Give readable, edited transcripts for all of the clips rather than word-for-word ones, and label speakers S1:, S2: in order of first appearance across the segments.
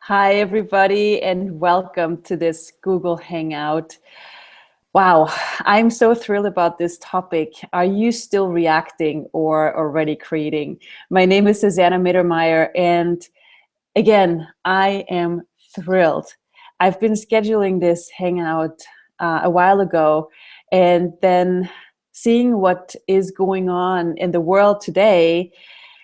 S1: Hi, everybody, and welcome to this Google Hangout. Wow, I'm so thrilled about this topic. Are you still reacting or already creating? My name is Susanna Mittermaier, and again, I am thrilled. I've been scheduling this Hangout a while ago, and then seeing what is going on in the world today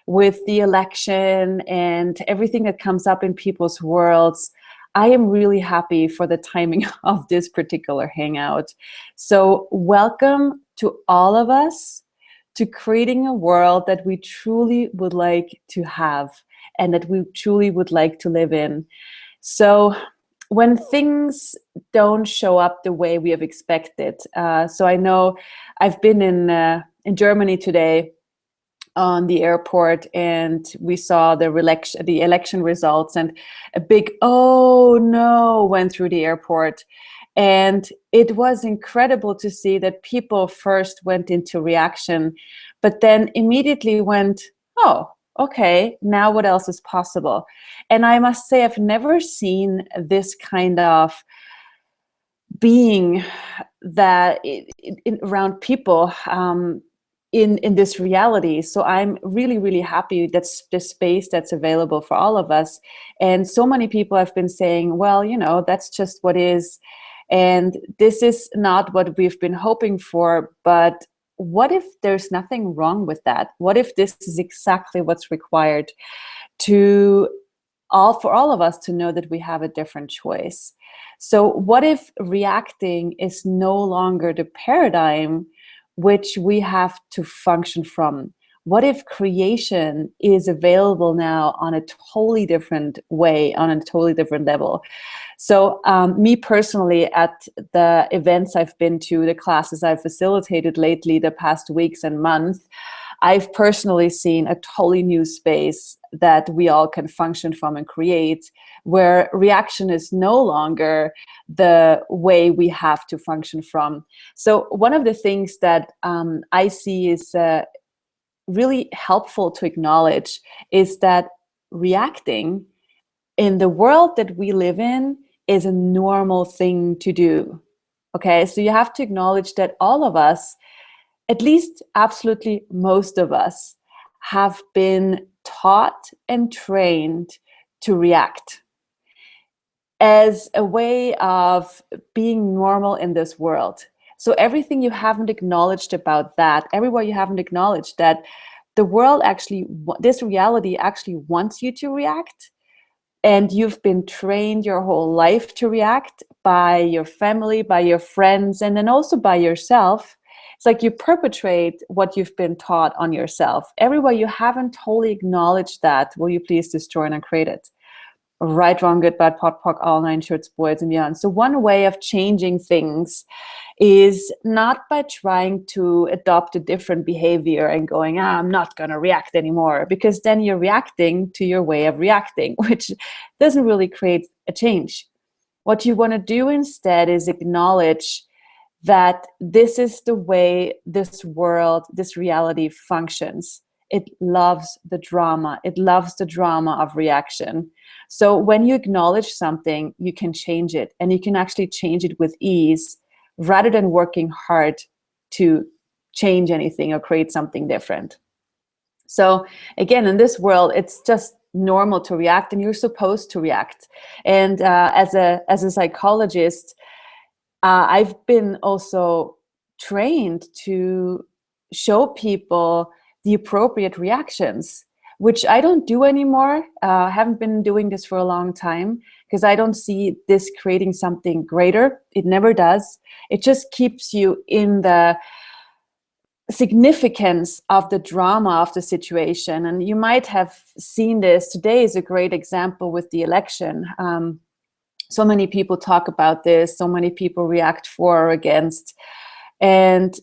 S1: with the election and everything that comes up in people's worlds, I am really happy for the timing of this particular hangout. So welcome to all of us to creating a world that we truly would like to have and that we truly would like to live in. So when things don't show up the way we have expected, so I know I've been in Germany today on the airport, and we saw the election results, and a big "oh no" went through the airport. And it was incredible to see that people first went into reaction, but then immediately went, "Oh, okay, now what else is possible?" And I must say, I've never seen this kind of being that around people in this reality. So I'm really, really happy that's the space that's available for all of us. And so many people have been saying, well, that's just what is. And this is not what we've been hoping for. But what if there's nothing wrong with that? What if this is exactly what's required for all of us to know that we have a different choice? So what if reacting is no longer the paradigm which we have to function from? What if creation is available now on a totally different way, on a totally different level? So me personally, at the events I've been to, the classes I've facilitated lately, the past weeks and months, I've personally seen a totally new space that we all can function from and create, where reaction is no longer the way we have to function from. So one of the things that I see is really helpful to acknowledge is that reacting in the world that we live in is a normal thing to do. Okay, so you have to acknowledge that all of us, at least absolutely most of us, have been taught and trained to react as a way of being normal in this world. So everything you haven't acknowledged about that, everywhere you haven't acknowledged that the world actually, this reality actually wants you to react, and you've been trained your whole life to react by your family, by your friends, and then also by yourself. It's like you perpetrate what you've been taught on yourself. Everywhere you haven't totally acknowledged that, will you please destroy and uncreate it? Right, wrong, good, bad, pot, pock, all nine shorts, boys, and beyond. So one way of changing things is not by trying to adopt a different behavior and going, I'm not going to react anymore, because then you're reacting to your way of reacting, which doesn't really create a change. What you want to do instead is acknowledge that this is the way this world, this reality functions. It loves the drama. It loves the drama of reaction. So when you acknowledge something, you can change it, and you can actually change it with ease rather than working hard to change anything or create something different. So again, in this world, it's just normal to react, and you're supposed to react. And as a psychologist, I've been also trained to show people the appropriate reactions, which I don't do anymore. I haven't been doing this for a long time because I don't see this creating something greater. It never does. It just keeps you in the significance of the drama of the situation. And you might have seen this. Today is a great example with the election. So many people talk about this, so many people react for or against. And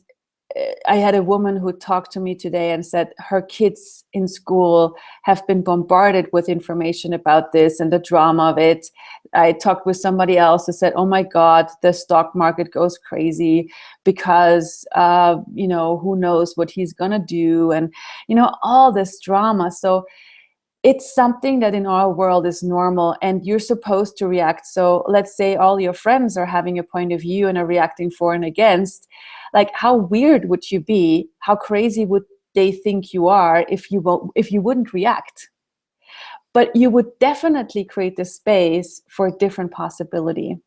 S1: I had a woman who talked to me today and said her kids in school have been bombarded with information about this and the drama of it. I talked with somebody else who said, oh my God, the stock market goes crazy because, who knows what he's going to do, and, all this drama. So it's something that in our world is normal and you're supposed to react. So let's say all your friends are having a point of view and are reacting for and against. Like, how weird would you be? How crazy would they think you are if you wouldn't react? But you would definitely create the space for a different possibility.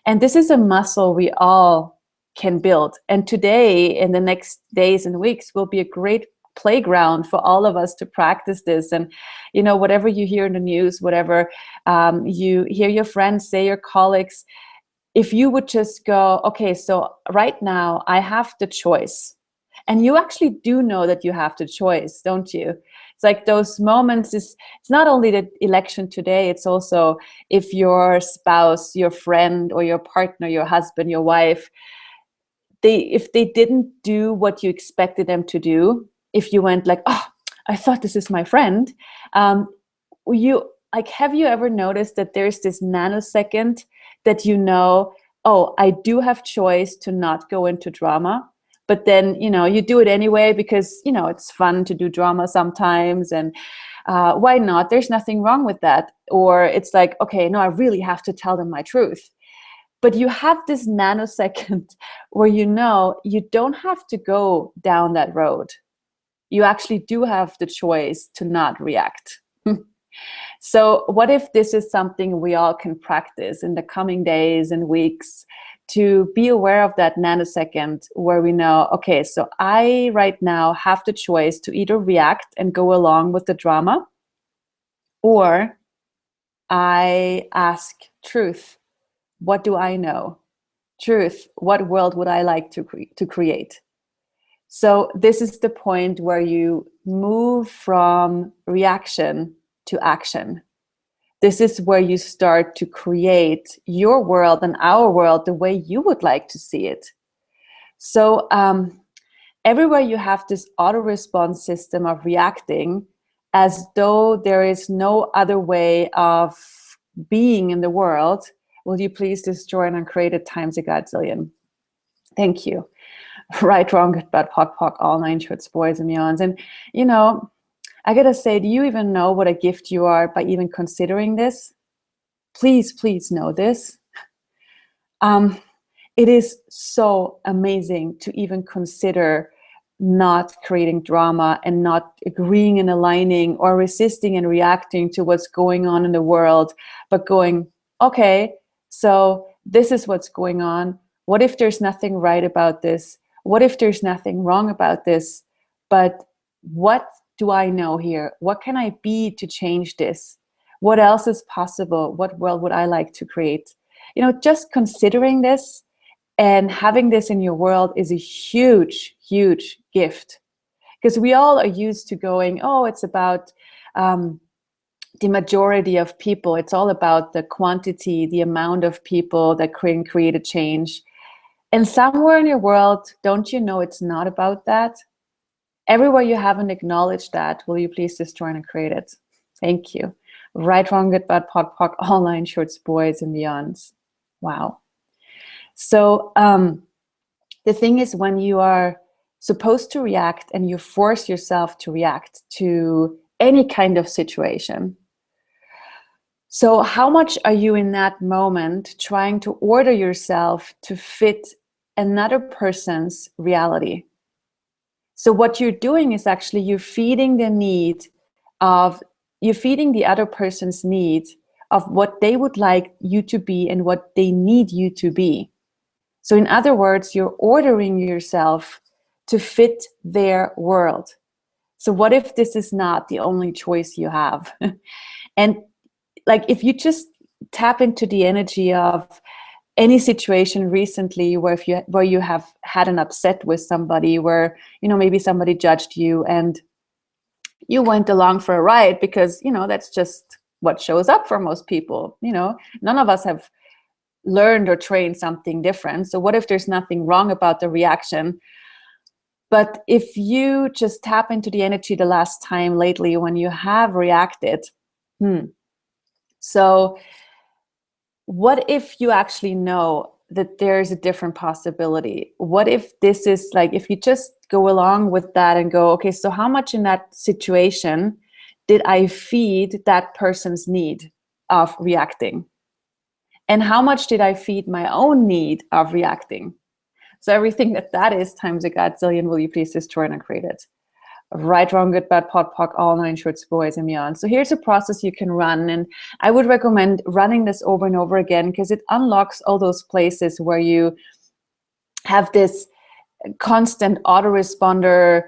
S1: And this is a muscle we all can build. And today, in the next days and weeks, will be a great playground for all of us to practice this. And, you know, whatever you hear in the news, whatever you hear your friends say, your colleagues, if you would just go, okay, so right now I have the choice. And you actually do know that you have the choice, don't you? It's like those moments, it's not only the election today, it's also if your spouse, your friend, or your partner, your husband, your wife, if they didn't do what you expected them to do, if you went like, oh, I thought this is my friend, you like, have you ever noticed that there's this nanosecond that you know, oh, I do have choice to not go into drama, but then, you know, you do it anyway because, you know, it's fun to do drama sometimes, and why not? There's nothing wrong with that. Or it's like, okay, no, I really have to tell them my truth. But you have this nanosecond where you know you don't have to go down that road. You actually do have the choice to not react. So what if this is something we all can practice in the coming days and weeks, to be aware of that nanosecond where we know, okay, so I right now have the choice to either react and go along with the drama, or I ask truth. What do I know? Truth. What world would I like to create? So this is the point where you move from reaction to action. This is where you start to create your world and our world the way you would like to see it. So everywhere you have this auto response system of reacting as though there is no other way of being in the world, will you please destroy and uncreate it times a godzillion? Thank you. Right, wrong, good, bad, pock, pock, all nine shorts, boys and beyonds. And, you know, I gotta say, do you even know what a gift you are by even considering this? Please, please know this. It is so amazing to even consider not creating drama and not agreeing and aligning or resisting and reacting to what's going on in the world, but going, okay, so this is what's going on. What if there's nothing right about this? What if there's nothing wrong about this? But what do I know here? What can I be to change this? What else is possible? What world would I like to create? You know, just considering this and having this in your world is a huge, huge gift. Because we all are used to going, oh, it's about the majority of people. It's all about the quantity, the amount of people that can create a change. And somewhere in your world, don't you know it's not about that? Everywhere you haven't acknowledged that, will you please destroy and create it? Thank you. Right, wrong, good, bad, pock, pock, all nine shorts, boys and beyonds. Wow. So the thing is, when you are supposed to react and you force yourself to react to any kind of situation, so how much are you in that moment trying to order yourself to fit another person's reality? So what you're doing is actually you're feeding the other person's need of what they would like you to be and what they need you to be. So in other words, you're ordering yourself to fit their world. So what if this is not the only choice you have? And like, if you just tap into the energy of any situation recently where you have had an upset with somebody, where, you know, maybe somebody judged you and you went along for a ride because, you know, that's just what shows up for most people. You know, none of us have learned or trained something different. So what if there's nothing wrong about the reaction? But if you just tap into the energy the last time lately when you have reacted, so what if you actually know that there's a different possibility? What if this is like, if you just go along with that and go, okay, so how much in that situation did I feed that person's need of reacting? And how much did I feed my own need of reacting? So everything that is times a godzillion, will you please destroy and uncreate it? Right, wrong, good, bad, pot, pock, all nine shorts, boys, and beyond. So here's a process you can run. And I would recommend running this over and over again, because it unlocks all those places where you have this constant autoresponder.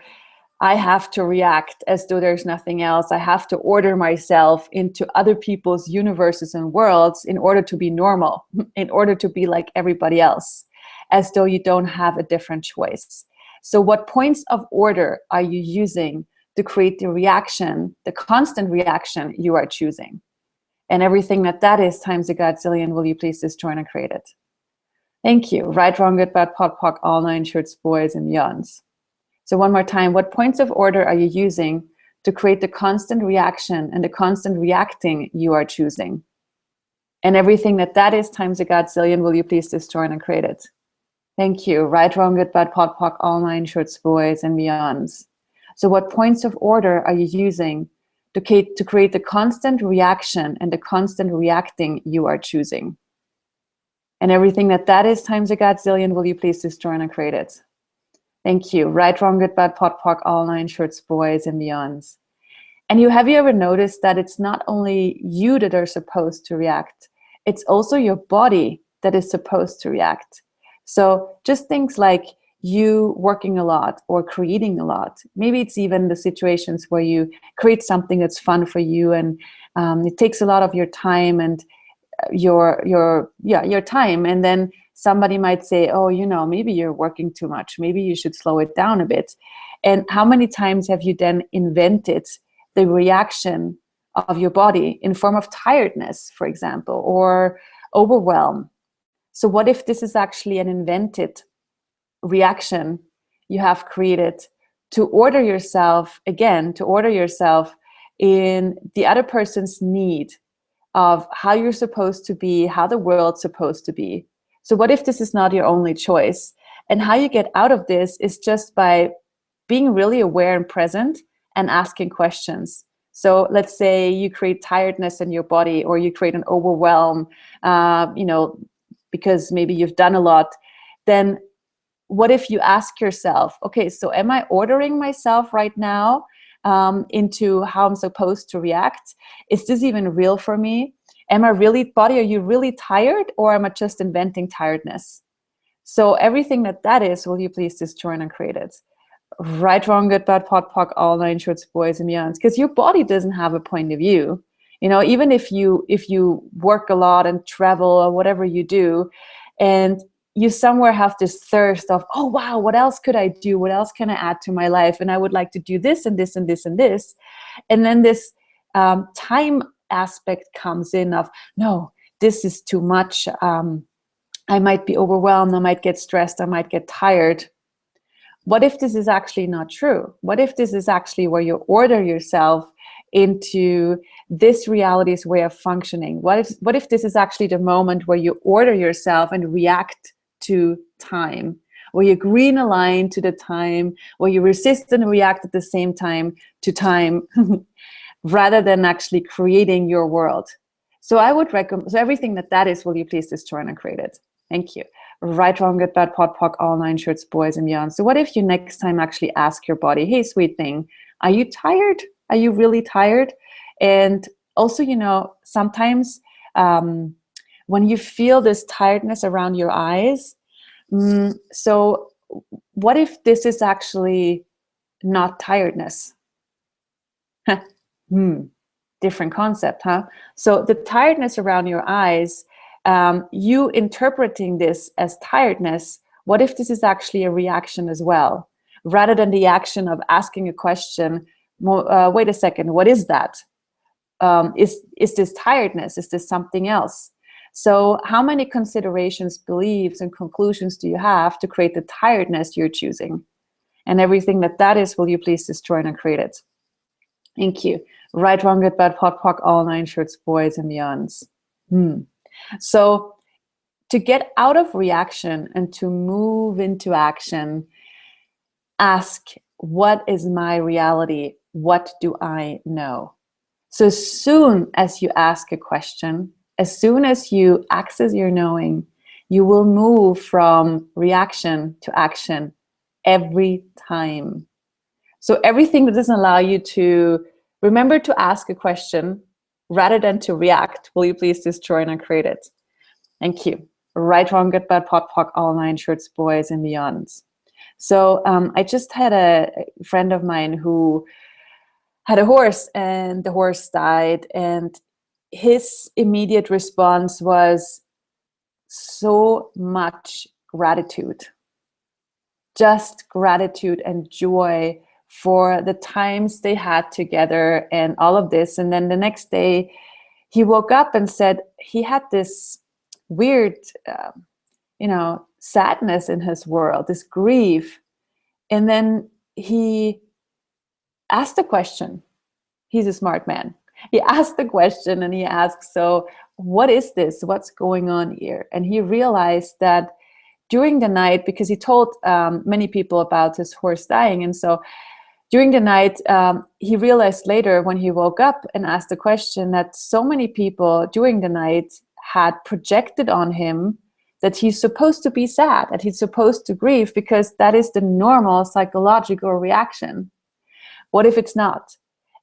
S1: I have to react as though there's nothing else. I have to order myself into other people's universes and worlds in order to be normal, in order to be like everybody else, as though you don't have a different choice. So what points of order are you using to create the reaction, the constant reaction you are choosing? And everything that is times a godzillion, will you please destroy and create it? Thank you. Right, wrong, good, bad, pot, pock, all nine shorts, boys, and beyonds. So one more time, what points of order are you using to create the constant reaction and the constant reacting you are choosing? And everything that is times a godzillion, will you please destroy and create it? Thank you. Right, wrong, good, bad, pot, pock, all nine shorts, boys, and beyonds. So what points of order are you using to create the constant reaction and the constant reacting you are choosing? And everything that is times a godzillion, will you please destroy and create it? Thank you. Right, wrong, good, bad, pot, pock, all nine shorts, boys, and beyonds. And have you ever noticed that it's not only you that are supposed to react, it's also your body that is supposed to react. So just things like you working a lot or creating a lot. Maybe it's even the situations where you create something that's fun for you, and it takes a lot of your time and your time. And then somebody might say, oh, maybe you're working too much. Maybe you should slow it down a bit. And how many times have you then invented the reaction of your body in form of tiredness, for example, or overwhelm? So what if this is actually an invented reaction you have created to order yourself in the other person's need of how you're supposed to be, how the world's supposed to be? So what if this is not your only choice? And how you get out of this is just by being really aware and present and asking questions. So let's say you create tiredness in your body, or you create an overwhelm, because maybe you've done a lot. Then what if you ask yourself, okay, so am I ordering myself right now into how I'm supposed to react? Is this even real for me? Am I really, body, are you really tired, or am I just inventing tiredness? So everything that is, will you please destroy and create it? Right, wrong, good, bad, pot, pock, all nine shorts, boys, and beyonds. Because your body doesn't have a point of view. Even if you work a lot and travel or whatever you do, and you somewhere have this thirst of, oh wow, what else could I do? What else can I add to my life? And I would like to do this and this and this and this. And then this time aspect comes in of, no, this is too much. I might be overwhelmed. I might get stressed. I might get tired. What if this is actually not true? What if this is actually where you order yourself into this reality's way of functioning? What if this is actually the moment where you order yourself and react to time, where you green align to the time, where you resist and react at the same time to time, rather than actually creating your world? So I would recommend, so everything that is, will you please destroy and create it? Thank you. Right, wrong, good, bad, pot, pock, all nine shorts, boys, and beyond. So what if you next time actually ask your body, hey, sweet thing, are you tired? Are you really tired? And also, sometimes when you feel this tiredness around your eyes, so what if this is actually not tiredness? Different concept, huh? So the tiredness around your eyes, you interpreting this as tiredness, what if this is actually a reaction as well? Rather than the action of asking a question, wait a second, what is that? Is this tiredness? Is this something else? So how many considerations, beliefs, and conclusions do you have to create the tiredness you're choosing? And everything that is, will you please destroy and create it? Thank you. Right, wrong, good, bad, pot, pock, all nine shorts, boys, and beyonds. So to get out of reaction and to move into action, ask, what is my reality? What do I know? So as soon as you ask a question, as soon as you access your knowing, you will move from reaction to action every time. So everything that doesn't allow you to remember to ask a question rather than to react, will you please destroy and uncreate it? Thank you. Right, wrong, good, bad, pot, pock, all nine shirts, boys and beyonds. So I just had a friend of mine who had a horse, and the horse died, and his immediate response was so much gratitude, just gratitude and joy for the times they had together and all of this. And then the next day he woke up and said he had this weird sadness in his world, this grief. And then he asked the question. He's a smart man. He asked the question and he asked, so what is this? What's going on here? And he realized that during the night, because he told many people about his horse dying. And so during the night, he realized later when he woke up and asked the question that so many people during the night had projected on him that he's supposed to be sad, that he's supposed to grieve, because that is the normal psychological reaction. What if it's not?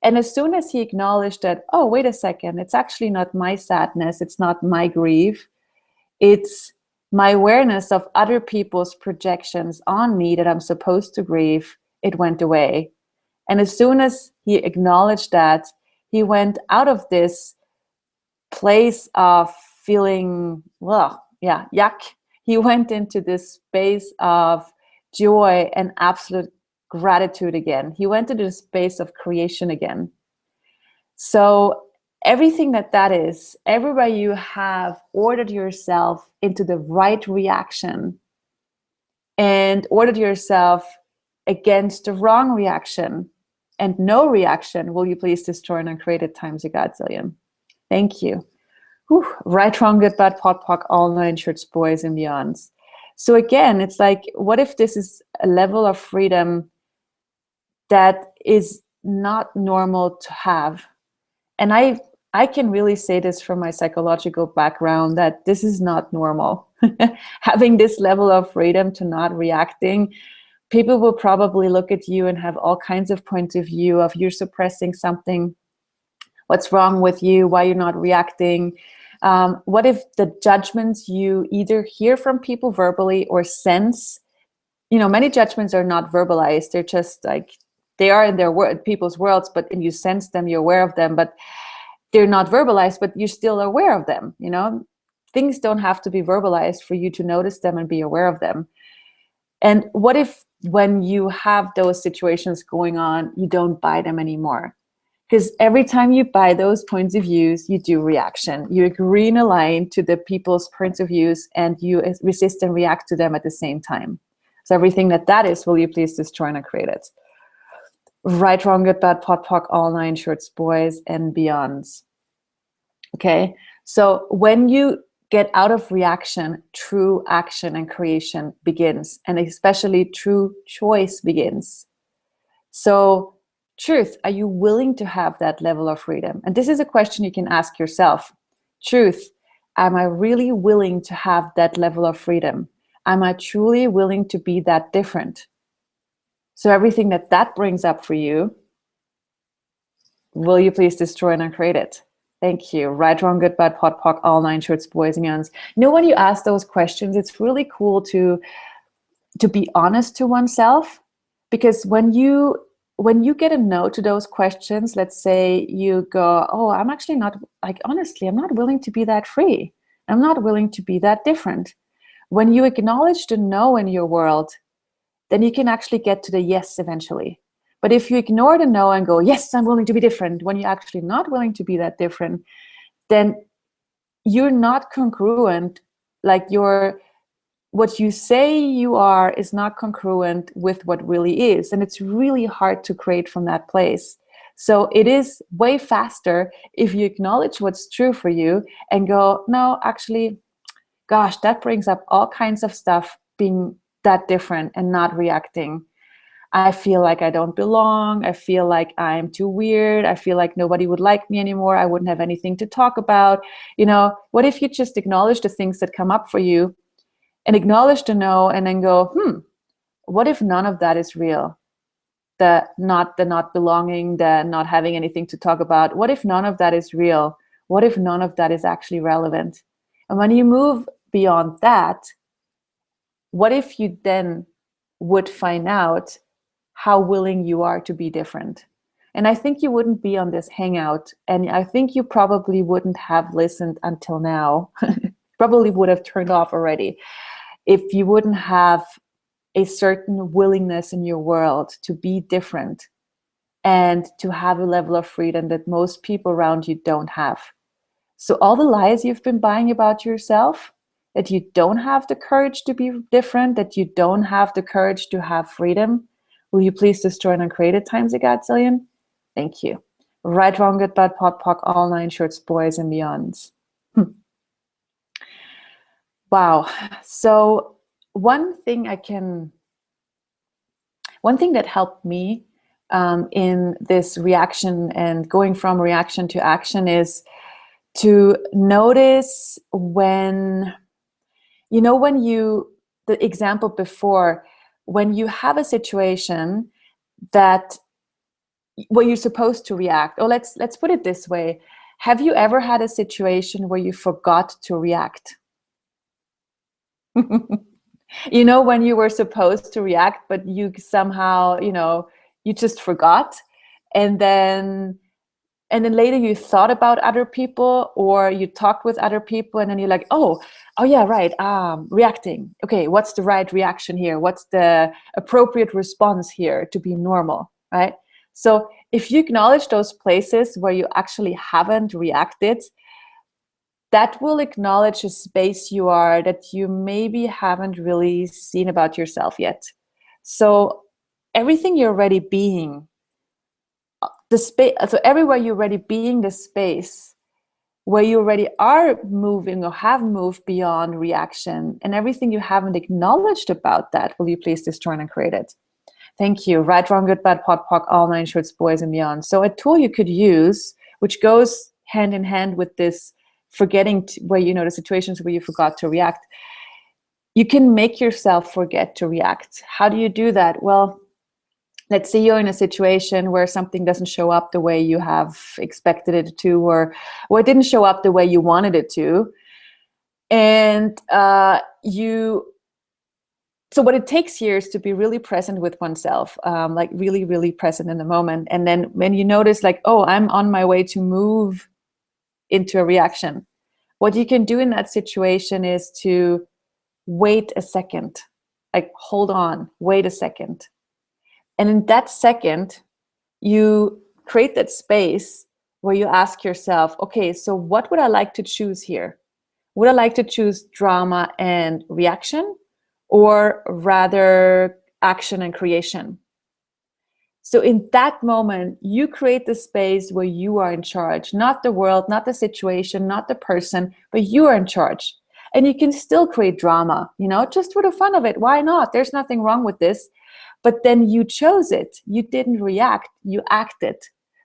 S1: And as soon as he acknowledged that, oh, wait a second, it's actually not my sadness, it's not my grief, it's my awareness of other people's projections on me that I'm supposed to grieve, it went away. And as soon as he acknowledged that, he went out of this place of feeling, well, yeah, yuck. He went into this space of joy and absolute gratitude again. He went into the space of creation again. So everything that is, everywhere you have ordered yourself into the right reaction and ordered yourself against the wrong reaction and no reaction, will you please destroy and uncreate it times a godzillion. Thank you. Whew. Right, wrong, good, bad, pot, pock, all nine shirts, boys and beyonds. So again, it's like, what if this is a level of freedom that is not normal to have? And I can really say this from my psychological background, that this is not normal. Having this level of freedom to not reacting, people will probably look at you and have all kinds of points of view of you're suppressing something. What's wrong with you? Why you're not reacting? What if the judgments you either hear from people verbally or sense, many judgments are not verbalized. They're just like, they are in their people's worlds, but and you sense them, you're aware of them, but they're not verbalized, but you're still aware of them. Things don't have to be verbalized for you to notice them and be aware of them. And what if when you have those situations going on, you don't buy them anymore? Because every time you buy those points of views, you do reaction. You agree and align to the people's points of views, and you resist and react to them at the same time. So everything that is, will you please destroy and create it? Right, wrong, good, bad, pot, pock, all nine shirts, boys and beyonds. Okay, so when you get out of reaction, true action and creation begins, and especially true choice begins. So truth, are you willing to have that level of freedom? And this is a question you can ask yourself. Truth, am I really willing to have that level of freedom? Am I truly willing to be that different? So everything that brings up for you, will you please destroy and uncreate it? Thank you. Right, wrong, good, bad, pot, pock, all nine shirts, boys and beyonds. When you ask those questions, it's really cool to be honest to oneself, because when you get a no to those questions, let's say you go, oh, I'm actually not, honestly, I'm not willing to be that free. I'm not willing to be that different. When you acknowledge the no in your world, then you can actually get to the yes eventually. But if you ignore the no and go, yes, I'm willing to be different, when you're actually not willing to be that different, then you're not congruent. What you say you are is not congruent with what really is. And it's really hard to create from that place. So it is way faster if you acknowledge what's true for you and go, no, actually, gosh, that brings up all kinds of stuff, being that different and not reacting. I feel like I don't belong. I feel like I'm too weird. I feel like nobody would like me anymore. I wouldn't have anything to talk about. What if you just acknowledge the things that come up for you and acknowledge the no, and then go, what if none of that is real? The not belonging, the not having anything to talk about. What if none of that is real? What if none of that is actually relevant? And when you move beyond that, what if you then would find out how willing you are to be different? And I think you wouldn't be on this hangout, and I think you probably wouldn't have listened until now. Probably would have turned off already if you wouldn't have a certain willingness in your world to be different and to have a level of freedom that most people around you don't have. So all the lies you've been buying about yourself, that you don't have the courage to be different, that you don't have the courage to have freedom, will you please destroy and uncreate it times a godzillion? Thank you. Right, wrong, good, bad, pot, pock, all nine shorts, boys and beyonds. Wow. So one thing that helped me in this reaction and going from reaction to action is to notice when the example before, when you have a situation that where you're supposed to react, or let's put it this way. Have you ever had a situation where you forgot to react? When you were supposed to react, but you somehow, you just forgot. And then later you thought about other people, or you talked with other people, and then you're like, oh yeah, right, reacting. Okay, what's the right reaction here? What's the appropriate response here to be normal, right? So if you acknowledge those places where you actually haven't reacted, that will acknowledge a space you are that you maybe haven't really seen about yourself yet. So everything you're already being, the space, so everywhere you're already being the space where you already are moving or have moved beyond reaction, and everything you haven't acknowledged about that, will you please destroy and create it? Thank you. Right, wrong, good, bad, pot, pock, all nine shorts, boys and beyond. So a tool you could use, which goes hand in hand with this forgetting where, the situations where you forgot to react, you can make yourself forget to react. How do you do that? Well, let's say you're in a situation where something doesn't show up the way you have expected it to, or it didn't show up the way you wanted it to. And so what it takes here is to be really present with oneself, like really, really present in the moment. And then when you notice like, oh, I'm on my way to move into a reaction, what you can do in that situation is to wait a second, like hold on, wait a second. And in that second, you create that space where you ask yourself, okay, so what would I like to choose here? Would I like to choose drama and reaction, or rather action and creation? So in that moment, you create the space where you are in charge, not the world, not the situation, not the person, but you are in charge. And you can still create drama, just for the fun of it. Why not? There's nothing wrong with this. But then you chose it. You didn't react, you acted.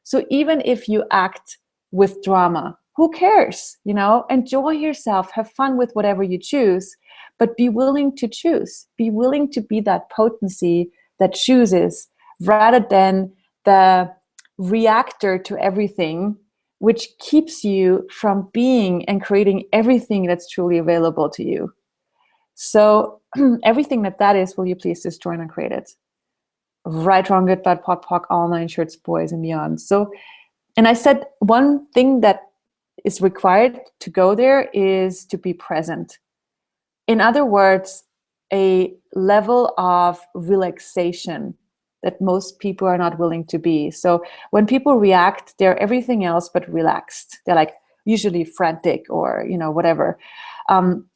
S1: So even if you act with drama, who cares? Enjoy yourself, have fun with whatever you choose, but be willing to choose. Be willing to be that potency that chooses, rather than the reactor to everything, which keeps you from being and creating everything that's truly available to you. So everything that is, will you please destroy and create it? Right, wrong, good, bad, pot, pock, all nine shorts, boys and beyond. So, and I said one thing that is required to go there is to be present. In other words, a level of relaxation that most people are not willing to be. So when people react, they're everything else but relaxed. They're like usually frantic or, whatever,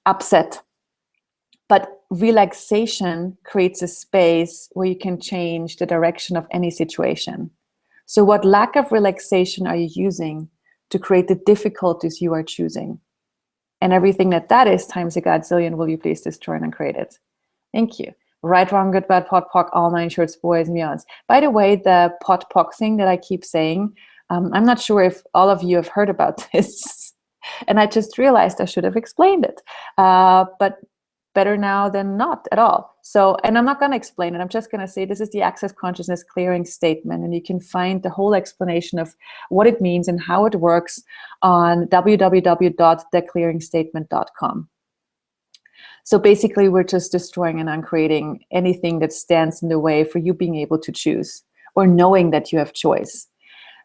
S1: upset. But relaxation creates a space where you can change the direction of any situation. So what lack of relaxation are you using to create the difficulties you are choosing? And everything that is times a godzillion, will you please destroy and create it? Thank you. Right, wrong, good, bad, pot, pock, all nine shorts, boys and beyonds. By the way, the pot, pock thing that I keep saying, I'm not sure if all of you have heard about this. And I just realized I should have explained it. But better now than not at all. So, and I'm not going to explain it. I'm just going to say this is the Access Consciousness Clearing Statement. And you can find the whole explanation of what it means and how it works on www.theclearingstatement.com. So basically, we're just destroying and uncreating anything that stands in the way for you being able to choose or knowing that you have choice.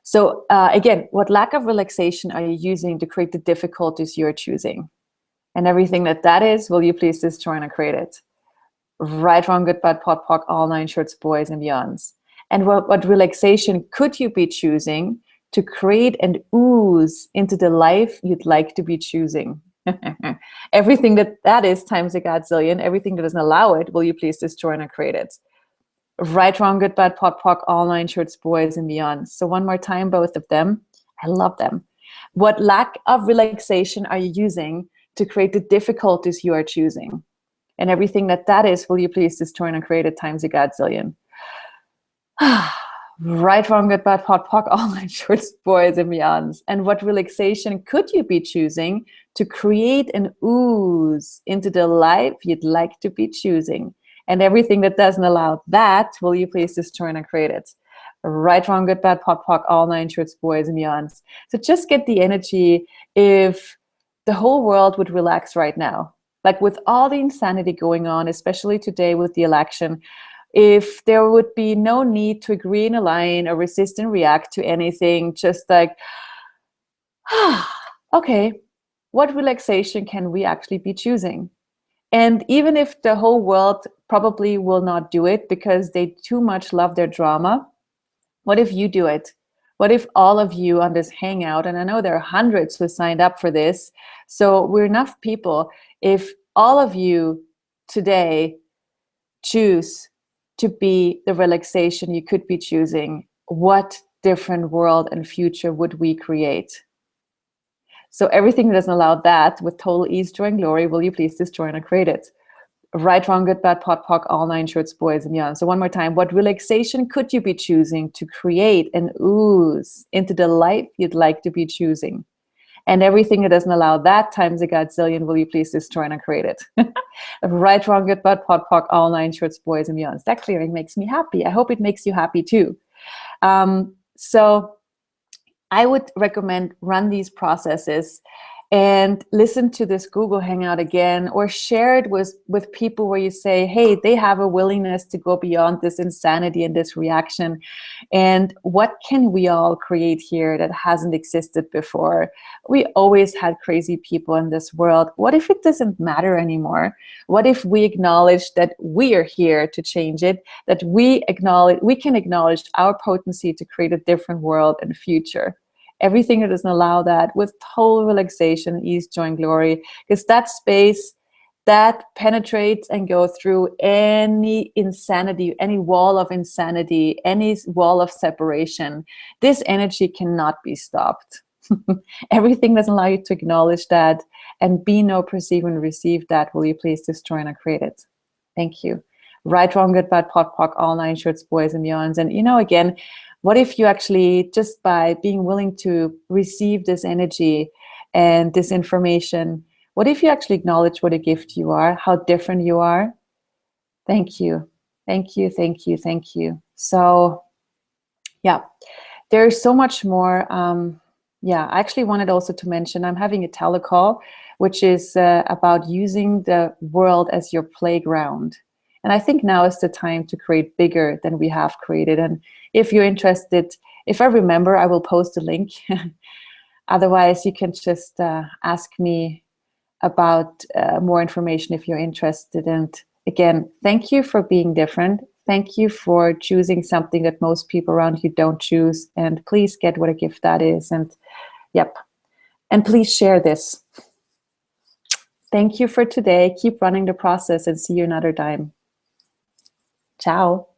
S1: So again, what lack of relaxation are you using to create the difficulties you're choosing? And everything that is, will you please destroy and uncreate it? Right, wrong, good, bad, pot, pock, all nine shorts, boys and beyonds. And what relaxation could you be choosing to create and ooze into the life you'd like to be choosing? Everything that is times a godzillion, everything that doesn't allow it, will you please destroy and create it? Right, wrong, good, bad, pot, pock, all nine shorts, boys and beyond. So one more time, both of them. I love them. What lack of relaxation are you using to create the difficulties you are choosing? And everything that is, will you please destroy and create it times a godzillion? Right, wrong, good, bad, pot, pock, all nine shorts, boys and beyonds. And what relaxation could you be choosing to create and ooze into the life you'd like to be choosing? And everything that doesn't allow that, will you please destroy and create it? Right, wrong, good, bad, pot, pock, all nine shorts, boys and beyonds. So just get the energy if the whole world would relax right now. Like with all the insanity going on, especially today with the election, if there would be no need to agree and align or resist and react to anything, just like, okay, what relaxation can we actually be choosing? And even if the whole world probably will not do it because they too much love their drama, what if you do it? What if all of you on this hangout, and I know there are hundreds who signed up for this, so we're enough people, if all of you today choose to be the relaxation you could be choosing, what different world and future would we create? So everything that doesn't allow that, with total ease, joy, and glory, will you please destroy and create it? Right, wrong, good, bad, pot, pock, all nine shorts, boys and beyond. So one more time, what relaxation could you be choosing to create and ooze into the life you'd like to be choosing? And everything that doesn't allow that times a godzillion, will you please destroy and create it? Right, wrong, good, bad, pot, pock, all nine shorts, boys and beyond. That clearing makes me happy. I hope it makes you happy too. So I would recommend run these processes and listen to this Google Hangout again, or share it with people where you say, hey, they have a willingness to go beyond this insanity and this reaction. And what can we all create here that hasn't existed before? We always had crazy people in this world. What if it doesn't matter anymore? What if we acknowledge that we are here to change it, that we can acknowledge our potency to create a different world and future? Everything that doesn't allow that, with total relaxation, ease, joy, and glory, because that space that penetrates and go through any insanity, any wall of insanity, any wall of separation. This energy cannot be stopped. Everything doesn't allow you to acknowledge that and be, know, perceive, and receive that. Will you please destroy and create it? Thank you. Right, wrong, good, bad, pot, pock, all nine shorts, boys and beyonds. And again, what if you actually, just by being willing to receive this energy and this information, what if you actually acknowledge what a gift you are, how different you are? Thank you. Thank you, thank you, thank you. So, yeah, there's so much more. I actually wanted also to mention, I'm having a telecall, which is about using the world as your playground. And I think now is the time to create bigger than we have created. And if you're interested, if I remember, I will post a link. Otherwise, you can just ask me about more information if you're interested. And again, thank you for being different. Thank you for choosing something that most people around you don't choose. And please get what a gift that is. And yep. And please share this. Thank you for today. Keep running the process and see you another time. Ciao.